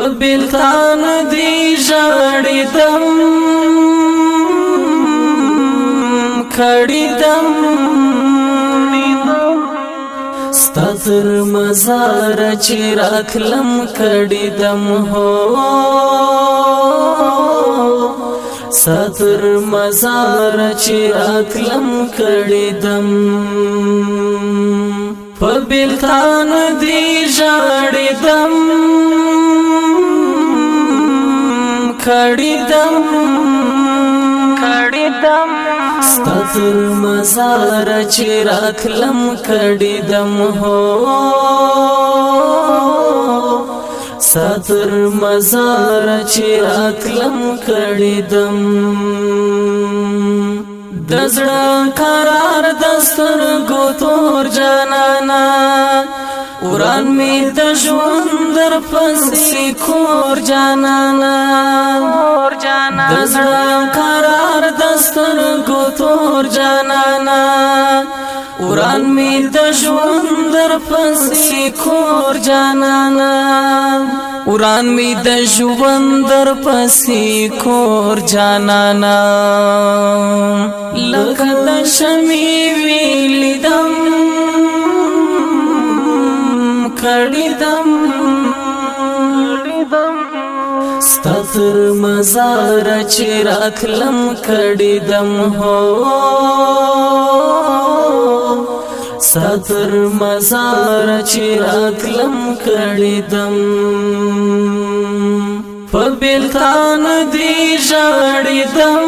بلتان دی ژړې دم کړي دم ستا تر مزار چې راتلم کړي دم هو ستا تر مزار چې راتلم کړي دم په بلتان دی ژړې دم کړي دم ستا تر مزار چې راتلم کړي دم هو ستا تر مزار چې راتلم کړي دم د زړه قرار د سترګو تور جانانا وران می د ژوند در پسې کور جانانا د زړه قرار د سترګو تور جانانا وران می د ژوند در پسې کور جانانا وران می د ژوند در پسې کور جانانا لکه د شمع ویلیدم کړي دم ستا تر مزار چې راتلم کړي دم هو ستا تر مزار چې راتلم کړي دم په بلتان دی ژړې دم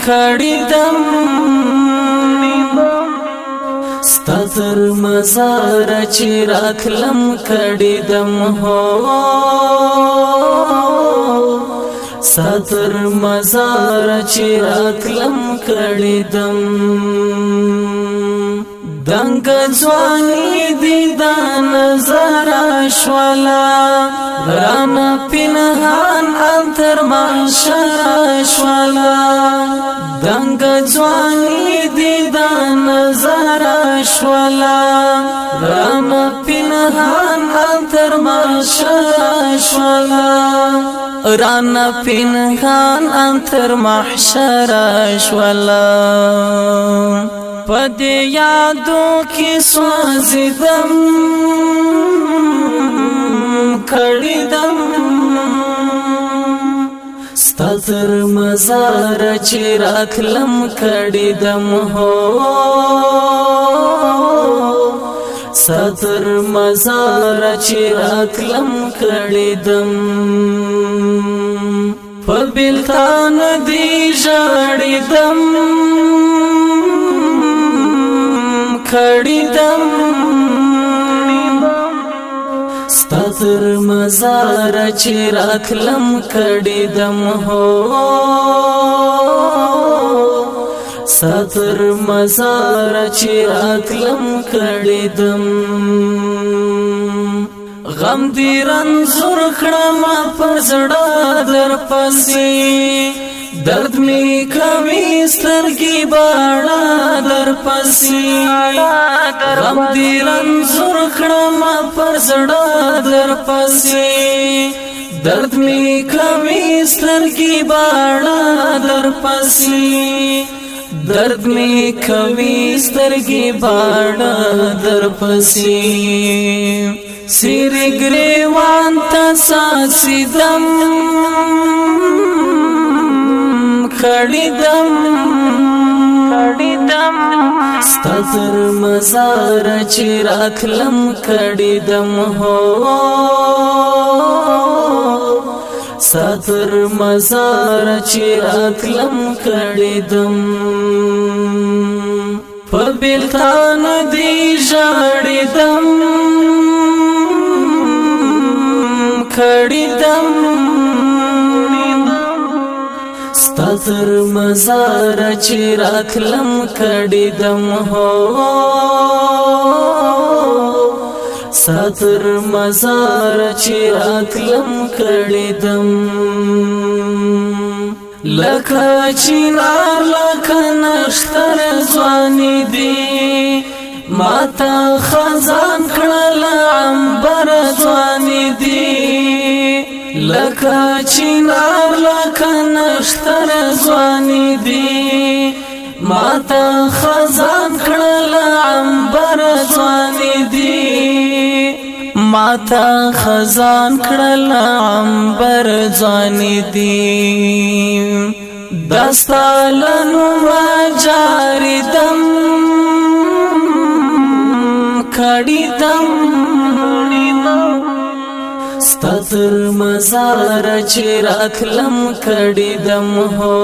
کړي دم ستا تر مزار چې راتلم کړي دم هو ستا تر مزار چې راتلم کړي دم دنګ ځواني دی دا نظر شوالا رانا پنهان انتر محشر شوالا دنګ ځواني دی دا نظر شوالا رانا پنهان انتر محشر شوالا رانا پنهان انتر محشر شوالا پد یادو کی سوزیدم کړي دم ستا تر مزار چې راتلم کړي دم هو ستا تر مزار چې راتلم کړي دم په بلتان دی ژړې دم کړي دم ستا تر مزار چې راتلم کړي دم هو ستا تر مزار چې راتلم کړي دم غم دې رنځور کړم پر زړه در پسې درد می کوي سترګې باڼه در پسې غم دې رنځور کړم پر زړه در پسې درد می کوي سترګې باڼه در پسې درد می کوي سترګې باڼه در پسې سیر ګریوان ته ساسیدم کړي دم ستا تر مزار چې راتلم کړي دم هو ستا تر مزار چې راتلم کړي دم په بلتان دی ژړې دم کړي دم ستا تر مزار چې راتلم کړي دم هو ستا تر مزار چې راتلم کړي دم لکه چنار لکه نختر ځواني دی ماته خزان کړل عنبر لکه چنار لکه نښتر ځواني دي ماته خزان کړل عنبر ځواني دي ماته خزان کړل عنبر ځواني دي دستا لنما جاری دم کڑی دم ستر مزار چرات لم کڑی دم ہو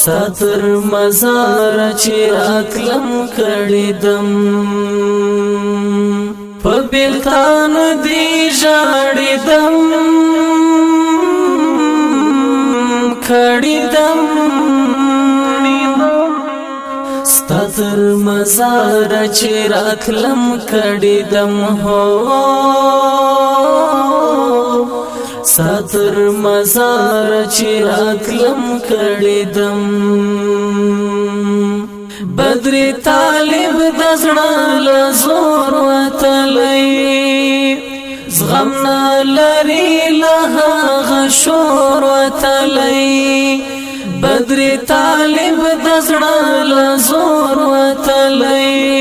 ستر مزار چرات لم کڑی دم پبیلتان دی جاڑی دم کڑی دم ستر مزار چرات لم کڑی دم ہو ستر مزار چرات لم کڑی دم بدر طالب دزړه لزور وتلی زغمنا لري لها غشور وتلی بدر طالب دزړه لزور وتلی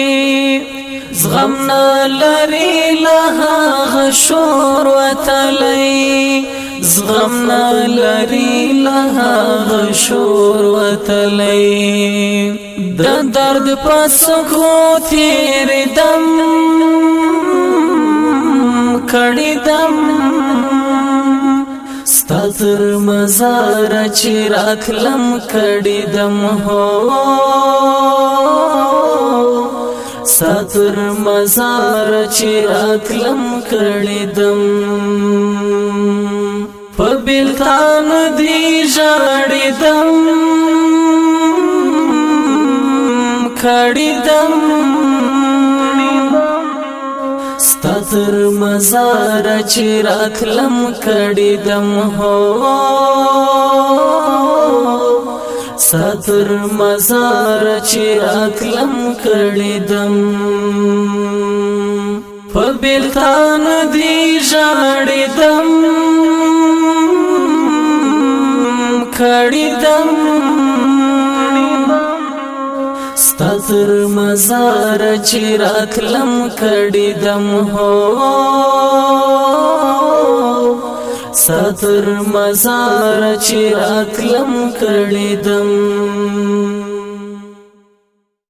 زغمنا لري لها غشور وتلی زغمنا لري لها غشور وتلی د درد پسکو تیر دم کڑی دم ستر مزار چرات لم کڑی دم ہو ستر مزار چرات لم کڑی دم پبیلتان دی جاڑی دم کڑی دم ستر مزار چرات لم کڑی دم ہو ستر مزار چرات لم کڑی دم پبیلتان دی جاڑی دم کڑی دم ستر مزار چرات لم کڑی دم ہو ستر مزار چرات لم کڑی دم